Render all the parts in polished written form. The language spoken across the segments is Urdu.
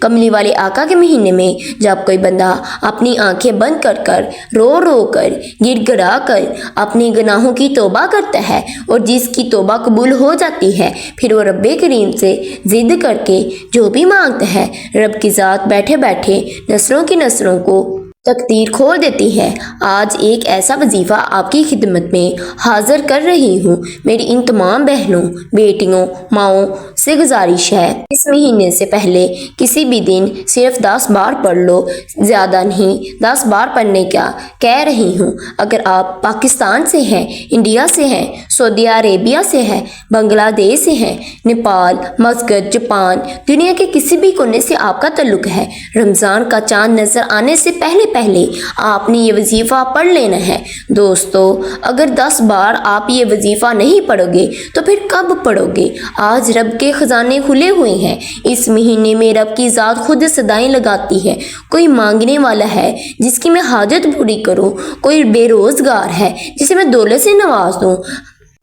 کملی والے آقا کے مہینے میں، جب کوئی بندہ اپنی آنکھیں بند کر کر رو رو کر گڑ گڑا کر اپنے گناہوں کی توبہ کرتا ہے اور جس کی توبہ قبول ہو جاتی ہے، پھر وہ رب کریم سے ضد کر کے جو بھی مانگتا ہے، رب کی ذات بیٹھے بیٹھے نسلوں کی نسلوں کو تقدیر کھول دیتی ہے۔ آج ایک ایسا وظیفہ آپ کی خدمت میں حاضر کر رہی ہوں۔ میری ان تمام بہنوں، بیٹیوں، ماؤں سے گزارش ہے، اس مہینے سے پہلے کسی بھی دن صرف 10 بار پڑھ لو، زیادہ نہیں، 10 بار پڑھنے کا کہہ رہی ہوں۔ اگر آپ پاکستان سے ہیں، انڈیا سے ہیں، سعودی عربیہ سے ہیں، بنگلہ دیش سے ہیں، نیپال، مسقط، جاپان، دنیا کے کسی بھی کونے سے آپ کا تعلق ہے، رمضان کا چاند نظر آنے سے پہلے آپ نے یہ وظیفہ پڑھ لینا ہے۔ دوستو، اگر 10 بار آپ یہ وظیفہ نہیں پڑھو گے تو پھر کب پڑھو گے؟ آج رب کے خزانے کھلے ہوئے ہیں۔ اس مہینے میں رب کی ذات خود صدائیں لگاتی ہے۔ کوئی مانگنے والا ہے جس کی میں حاجت پوری کروں، کوئی بے روزگار ہے جسے میں دولت سے نواز دوں،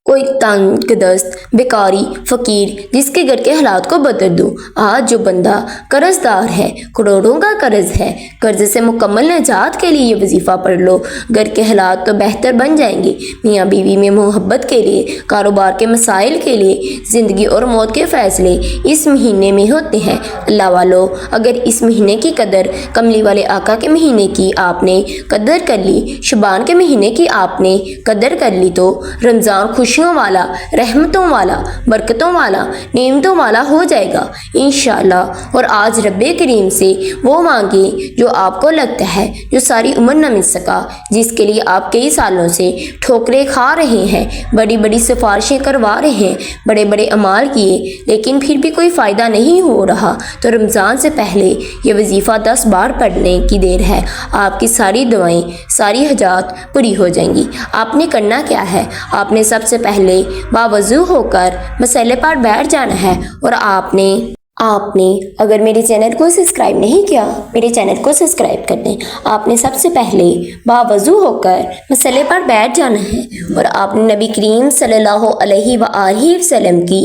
کوئی تنگ دست، بیکاری، فقیر جس کے گھر کے حالات کو بدل دوں۔ آج جو بندہ قرض دار ہے، کروڑوں کا قرض ہے، قرض سے مکمل نجات کے لیے یہ وظیفہ پڑھ لو، گھر کے حالات تو بہتر بن جائیں گے۔ میاں بیوی میں محبت کے لیے، کاروبار کے مسائل کے لیے، زندگی اور موت کے فیصلے اس مہینے میں ہوتے ہیں۔ اللہ والو، اگر اس مہینے کی قدر کملی والے آقا کے مہینے کی آپ نے قدر کر لی، شعبان کے مہینے کی آپ نے قدر کر لی، تو رمضان خوشیوں والا، رحمتوں والا، برکتوں والا، نعمتوں والا ہو جائے گا انشاءاللہ۔ اور آج رب کریم سے وہ مانگیں جو آپ کو لگتا ہے جو ساری عمر نہ مل سکا، جس کے لیے آپ کئی سالوں سے ٹھوکریں کھا رہے ہیں، بڑی بڑی سفارشیں کروا رہے ہیں، بڑے بڑے اعمال کیے لیکن پھر بھی کوئی فائدہ نہیں ہو رہا، تو رمضان سے پہلے یہ وظیفہ 10 بار پڑھنے کی دیر ہے۔ آپ کی ساری دعائیں، ساری حاجات پوری ہو جائیں گی۔ آپ نے کرنا کیا ہے؟ آپ نے سب سے پہلے باوضو ہو کر مسلے پر بیٹھ جانا ہے اور آپ نے اگر میرے چینل کو سبسکرائب نہیں کیا، میرے چینل کو سبسکرائب کر دیں۔ آپ نے سب سے پہلے باوضو ہو کر مسلے پر بیٹھ جانا ہے اور آپ نے نبی کریم صلی اللہ علیہ وآلہ وسلم کی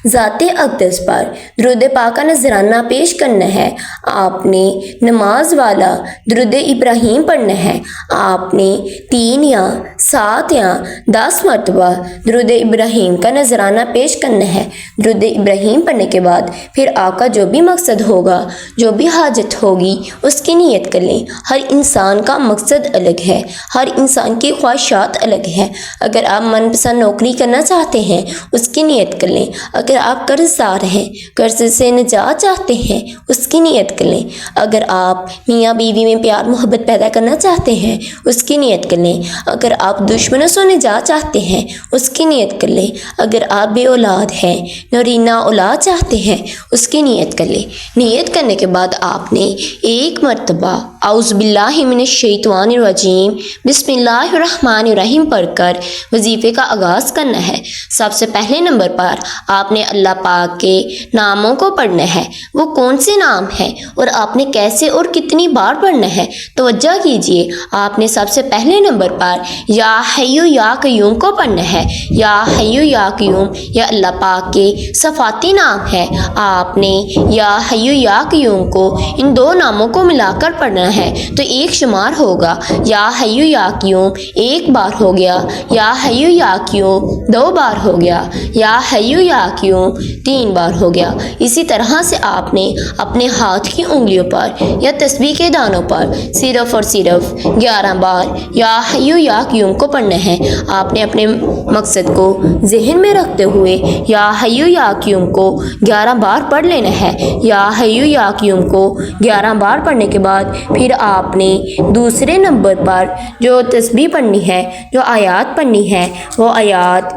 ذات اقدس پر درود پاک کا نذرانہ پیش کرنا ہے۔ آپ نے نماز والا درود ابراہیم پڑھنا ہے۔ آپ نے 3 یا 7 یا 10 مرتبہ درود ابراہیم کا نذرانہ پیش کرنا ہے۔ درود ابراہیم پڑھنے کے بعد پھر آپ کا جو بھی مقصد ہوگا، جو بھی حاجت ہوگی، اس کی نیت کر لیں۔ ہر انسان کا مقصد الگ ہے، ہر انسان کی خواہشات الگ ہے۔ اگر آپ من پسند نوکری کرنا چاہتے ہیں، اس کی نیت کر لیں۔ اگر آپ قرض دار ہیں، قرض سے نجات چاہتے ہیں، اس کی نیت کر لیں۔ اگر آپ میاں بیوی میں پیار محبت پیدا کرنا چاہتے ہیں، اس کی نیت کر لیں۔ اگر آپ دشمنوں سے نجات چاہتے ہیں، اس کی نیت کر لیں۔ اگر آپ بے اولاد ہیں، نورینہ اولاد چاہتے ہیں، اس کی نیت کر لیں۔ نیت کرنے کے بعد آپ نے 1 مرتبہ اعوذ باللہ من الشیطان الرجیم بسم اللہ الرحمن الرحیم پڑھ کر وظیفے کا آغاز کرنا ہے۔ سب سے پہلے نمبر پر آپ نے اللہ پاک کے ناموں کو پڑھنا ہے۔ وہ کون سے نام ہیں اور آپ نے کیسے اور کتنی بار پڑھنا ہے؟ توجہ کیجئے، آپ نے سب سے پہلے نمبر پر یا حیو یا قیوم کو پڑھنا ہے۔ یا حیو یا قیوم یہ اللہ پاک کے صفاتی نام ہے۔ آپ نے یا حیو یا قیوم کو ان 2 ناموں کو ملا کر پڑھنا ہے تو 1 شمار ہوگا۔ یا حیو یا قیوم 1 بار ہو گیا، یا حیو یا قیوم 2 بار ہو گیا، یا حیو یا قیوم 3 بار ہو گیا۔ اسی طرح سے آپ نے اپنے ہاتھ کی انگلیوں پر یا تسبیح کے دانوں پر صرف اور صرف 11 بار یا حیو یا قیوم کو پڑھنا ہے۔ آپ نے اپنے مقصد کو ذہن میں رکھتے ہوئے یا حیو یا قیوم کو 11 بار پڑھ لینا ہے۔ یا حیو یا قیوم کو 11 بار پڑھنے کے بعد پھر آپ نے دوسرے نمبر پر جو تسبیح پڑھنی ہے، جو آیات پڑھنی ہے، وہ آیات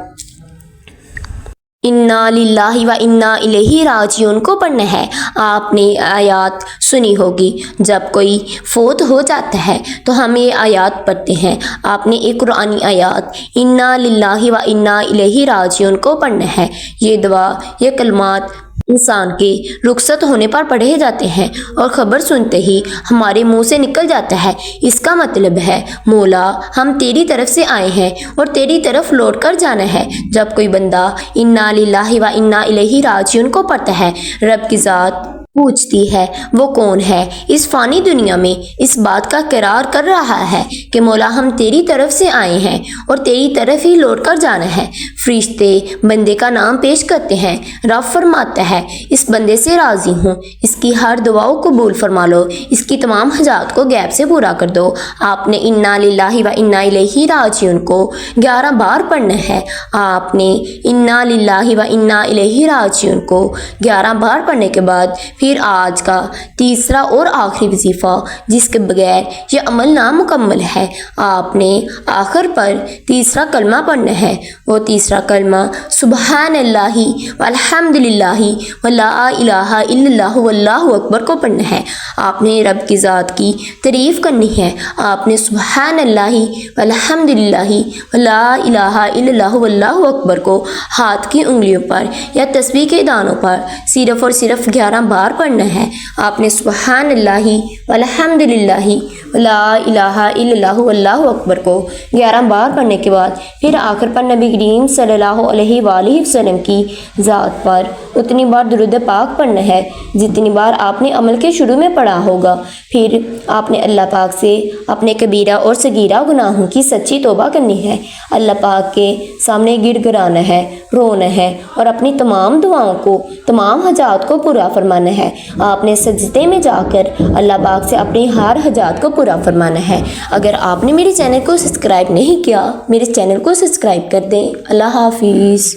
انا للہ و انا الیہ راجعون کو پڑھنا ہے۔ آپ نے آیات سنی ہوگی، جب کوئی فوت ہو جاتا ہے تو ہم یہ آیات پڑھتے ہیں۔ آپ نے ایک قرآنی آیات انا للہ و انا الیہ راجعون کو پڑھنا ہے۔ یہ دعا، یہ کلمات انسان کے رخصت ہونے پر پڑھے جاتے ہیں اور خبر سنتے ہی ہمارے منہ سے نکل جاتا ہے، اس کا مطلب ہے مولا ہم تیری طرف سے آئے ہیں اور تیری طرف لوٹ کر جانا ہے۔ جب کوئی بندہ انا للہ و انا الیہ راجعون کو پڑھتا ہے، رب کی ذات پوچھتی ہے وہ کون ہے اس فانی دنیا میں اس بات کا اقرار کر رہا ہے کہ مولا ہم تیری طرف سے آئے ہیں اور تیری طرف ہی لوٹ کر جانا ہے۔ فرشتے بندے کا نام پیش کرتے ہیں۔ رب فرماتا ہے اس بندے سے راضی ہوں، اس کی ہر دعاؤں قبول فرما لو، اس کی تمام حاجات کو غیب سے پورا کر دو۔ آپ نے انا للہ و انا الیہ راجعون کو 11 بار پڑھنا ہے۔ آپ نے انا للہ و انا الیہ راجعون کو 11 بار پڑھنے کے بعد پھر آج کا تیسرا اور آخری وظیفہ جس کے بغیر یہ عمل نامکمل ہے، آپ نے آخر پر تیسرا کلمہ پڑھنا ہے۔ وہ تیسرا کلمہ سبحان اللہ والحمد للہ ولا الہ الا اللہ واللہ اکبر کو پڑھنا ہے۔ آپ نے رب کی ذات کی تعریف کرنی ہے۔ آپ نے سبحان اللہ والحمد للہ ولا الہ الا اللہ واللہ اکبر کو ہاتھ کی انگلیوں پر یا تسبیح کے دانوں پر صرف اور صرف 11 بار پڑھنا ہے۔ آپ نے سبحان اللہ والحمد للہ ولا الہ الا اللہ واللہ اکبر کو 11 بار پڑھنے کے بعد پھر آخر پر نبی کریم صلی اللہ علیہ وآلہ وسلم کی ذات پر اتنی بار درود پاک پڑھنا ہے جتنی بار آپ نے عمل کے شروع میں پڑھا ہوگا۔ پھر آپ نے اللہ پاک سے اپنے کبیرہ اور صغیرہ گناہوں کی سچی توبہ کرنی ہے، اللہ پاک کے سامنے گڑ گڑانا ہے، رونا ہے اور اپنی تمام دعاؤں کو، تمام حاجات کو پورا فرمانا ہے۔ آپ نے سجدے میں جا کر اللہ پاک سے اپنی ہر حاجات کو پورا فرمانا ہے۔ اگر آپ نے میرے چینل کو سبسکرائب نہیں کیا، میرے چینل کو سبسکرائب کر دیں۔ اللہ حافظ۔